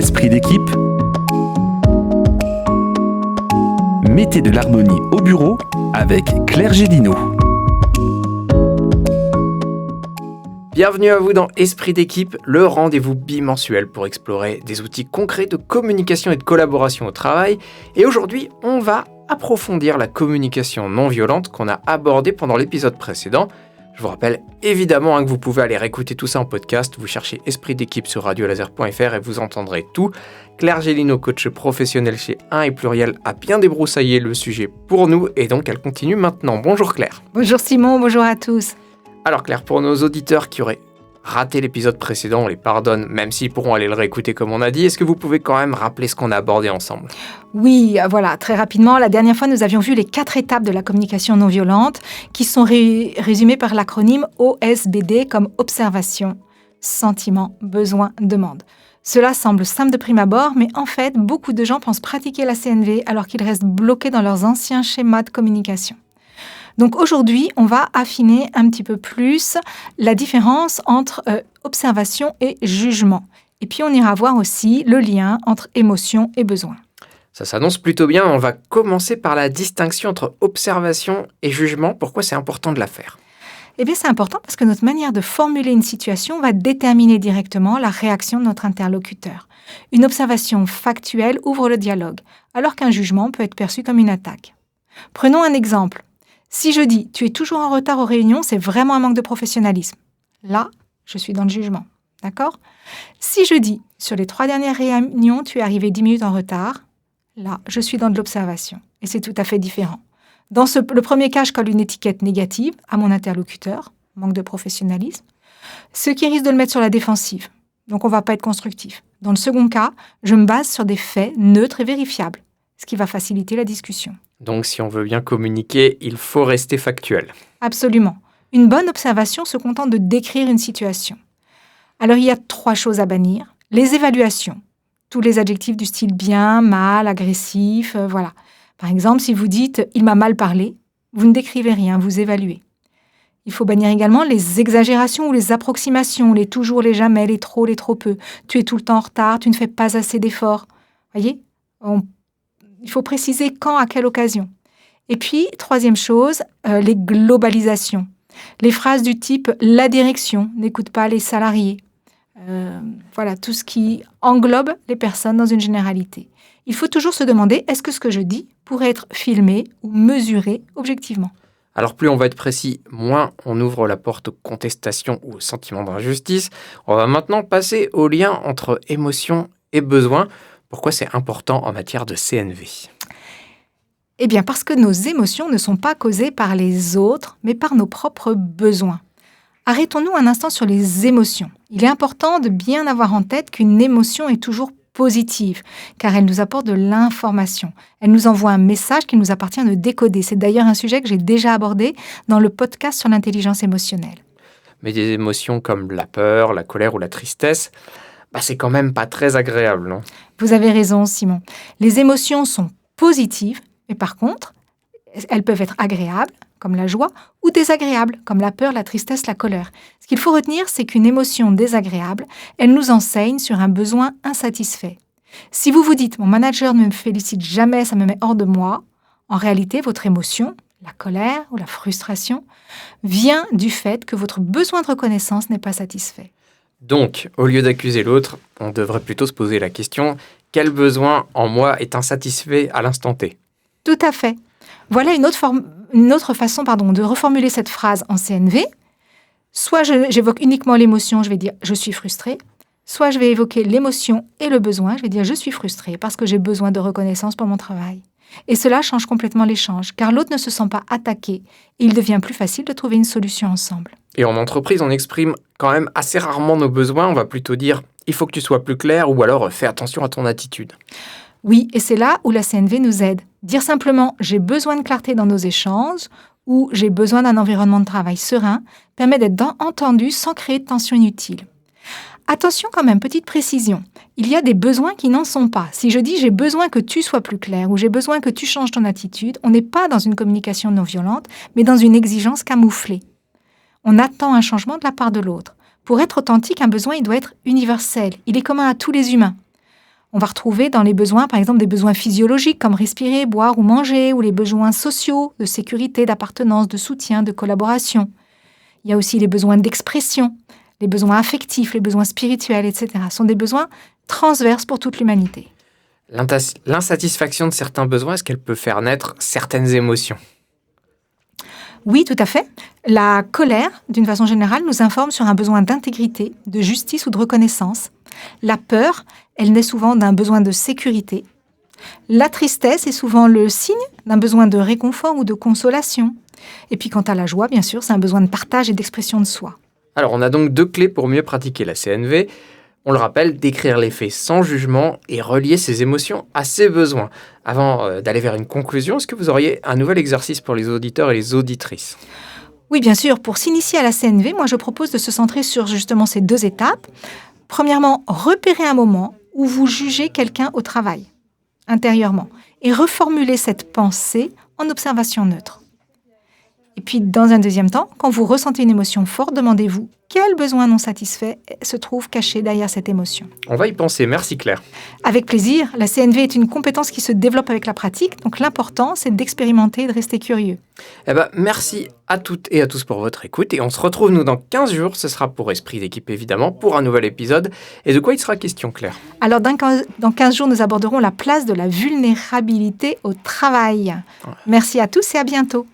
Esprit d'équipe. Mettez de l'harmonie au bureau avec Claire Gélineau. Bienvenue à vous dans Esprit d'équipe, le rendez-vous bimensuel pour explorer des outils concrets de communication et de collaboration au travail. Et aujourd'hui, on va approfondir la communication non violente qu'on a abordée pendant l'épisode précédent. Je vous rappelle évidemment que vous pouvez aller réécouter tout ça en podcast. Vous cherchez Esprit d'équipe sur radiolaser.fr et vous entendrez tout. Claire Gélineau, coach professionnel chez 1 et Pluriel, a bien débroussaillé le sujet pour nous et donc elle continue maintenant. Bonjour Claire. Bonjour Simon, bonjour à tous. Alors Claire, pour nos auditeurs qui auraient raté l'épisode précédent, on les pardonne, même s'ils pourront aller le réécouter comme on a dit. Est-ce que vous pouvez quand même rappeler ce qu'on a abordé ensemble ? Oui, voilà, très rapidement. La dernière fois, nous avions vu les 4 étapes de la communication non violente qui sont résumées par l'acronyme OSBD comme observation, sentiment, besoin, demande. Cela semble simple de prime abord, mais en fait, beaucoup de gens pensent pratiquer la CNV alors qu'ils restent bloqués dans leurs anciens schémas de communication. Donc aujourd'hui, on va affiner un petit peu plus la différence entre observation et jugement. Et puis on ira voir aussi le lien entre émotion et besoin. Ça s'annonce plutôt bien. On va commencer par la distinction entre observation et jugement. Pourquoi c'est important de la faire ? Eh bien, c'est important parce que notre manière de formuler une situation va déterminer directement la réaction de notre interlocuteur. Une observation factuelle ouvre le dialogue, alors qu'un jugement peut être perçu comme une attaque. Prenons un exemple. Si je dis « tu es toujours en retard aux réunions », c'est vraiment un manque de professionnalisme. Là, je suis dans le jugement. D'accord ? Si je dis « sur les 3 dernières réunions, tu es arrivé 10 minutes en retard », là, je suis dans de l'observation. Et c'est tout à fait différent. Dans le premier cas, je colle une étiquette négative à mon interlocuteur, manque de professionnalisme, ce qui risque de le mettre sur la défensive. Donc, on ne va pas être constructif. Dans le second cas, je me base sur des faits neutres et vérifiables, ce qui va faciliter la discussion. Donc, si on veut bien communiquer, il faut rester factuel. Absolument. Une bonne observation se contente de décrire une situation. Alors, il y a 3 choses à bannir. Les évaluations. Tous les adjectifs du style bien, mal, agressif, voilà. Par exemple, si vous dites « il m'a mal parlé », vous ne décrivez rien, vous évaluez. Il faut bannir également les exagérations ou les approximations, les toujours, les jamais, les trop peu. Tu es tout le temps en retard, tu ne fais pas assez d'efforts. Voyez ? Il faut préciser quand, à quelle occasion. Et puis, 3e chose, les globalisations. Les phrases du type « la direction n'écoute pas les salariés ». Voilà, tout ce qui englobe les personnes dans une généralité. Il faut toujours se demander, est-ce que ce que je dis pourrait être filmé ou mesuré objectivement ? Alors plus on va être précis, moins on ouvre la porte aux contestations ou au sentiment d'injustice. On va maintenant passer au lien entre émotion et besoin. Pourquoi c'est important en matière de CNV ? Eh bien, parce que nos émotions ne sont pas causées par les autres, mais par nos propres besoins. Arrêtons-nous un instant sur les émotions. Il est important de bien avoir en tête qu'une émotion est toujours positive, car elle nous apporte de l'information. Elle nous envoie un message qu'il nous appartient de décoder. C'est d'ailleurs un sujet que j'ai déjà abordé dans le podcast sur l'intelligence émotionnelle. Mais des émotions comme la peur, la colère ou la tristesse, c'est quand même pas très agréable, non ? Vous avez raison, Simon. Les émotions sont positives, mais par contre, elles peuvent être agréables, comme la joie, ou désagréables, comme la peur, la tristesse, la colère. Ce qu'il faut retenir, c'est qu'une émotion désagréable, elle nous enseigne sur un besoin insatisfait. Si vous vous dites « mon manager ne me félicite jamais, ça me met hors de moi », en réalité, votre émotion, la colère ou la frustration, vient du fait que votre besoin de reconnaissance n'est pas satisfait. Donc, au lieu d'accuser l'autre, on devrait plutôt se poser la question « quel besoin en moi est insatisfait à l'instant T ?» Tout à fait. Voilà une autre façon de reformuler cette phrase en CNV. Soit j'évoque uniquement l'émotion, je vais dire « je suis frustré », soit je vais évoquer l'émotion et le besoin, je vais dire « je suis frustré parce que j'ai besoin de reconnaissance pour mon travail ». Et cela change complètement l'échange, car l'autre ne se sent pas attaqué et il devient plus facile de trouver une solution ensemble. Et en entreprise, on exprime quand même assez rarement nos besoins. On va plutôt dire « il faut que tu sois plus clair » ou alors « fais attention à ton attitude ». Oui, et c'est là où la CNV nous aide. Dire simplement « j'ai besoin de clarté dans nos échanges » ou « j'ai besoin d'un environnement de travail serein » permet d'être entendu sans créer de tension inutile. Attention quand même, petite précision, il y a des besoins qui n'en sont pas. Si je dis « j'ai besoin que tu sois plus clair » ou « j'ai besoin que tu changes ton attitude », on n'est pas dans une communication non violente, mais dans une exigence camouflée. On attend un changement de la part de l'autre. Pour être authentique, un besoin, il doit être universel. Il est commun à tous les humains. On va retrouver dans les besoins, par exemple, des besoins physiologiques comme respirer, boire ou manger, ou les besoins sociaux, de sécurité, d'appartenance, de soutien, de collaboration. Il y a aussi les besoins d'expression, les besoins affectifs, les besoins spirituels, etc. Ce sont des besoins transverses pour toute l'humanité. L'insatisfaction de certains besoins, est-ce qu'elle peut faire naître certaines émotions ? Oui, tout à fait. La colère, d'une façon générale, nous informe sur un besoin d'intégrité, de justice ou de reconnaissance. La peur, elle naît souvent d'un besoin de sécurité. La tristesse est souvent le signe d'un besoin de réconfort ou de consolation. Et puis quant à la joie, bien sûr, c'est un besoin de partage et d'expression de soi. Alors, on a donc 2 clés pour mieux pratiquer la CNV. On le rappelle, décrire les faits sans jugement et relier ses émotions à ses besoins. Avant d'aller vers une conclusion, est-ce que vous auriez un nouvel exercice pour les auditeurs et les auditrices ? Oui, bien sûr, pour s'initier à la CNV, moi je propose de se centrer sur justement ces 2 étapes. Premièrement, repérer un moment où vous jugez quelqu'un au travail, intérieurement, et reformuler cette pensée en observation neutre. Et puis, dans un deuxième temps, quand vous ressentez une émotion forte, demandez-vous quel besoin non satisfait se trouve caché derrière cette émotion. On va y penser. Merci Claire. Avec plaisir, la CNV est une compétence qui se développe avec la pratique, donc l'important, c'est d'expérimenter et de rester curieux. Merci à toutes et à tous pour votre écoute et on se retrouve nous dans 15 jours, ce sera pour Esprit d'équipe évidemment, pour un nouvel épisode. Et de quoi il sera question Claire ? Alors, dans 15 jours, nous aborderons la place de la vulnérabilité au travail. Merci à tous et à bientôt.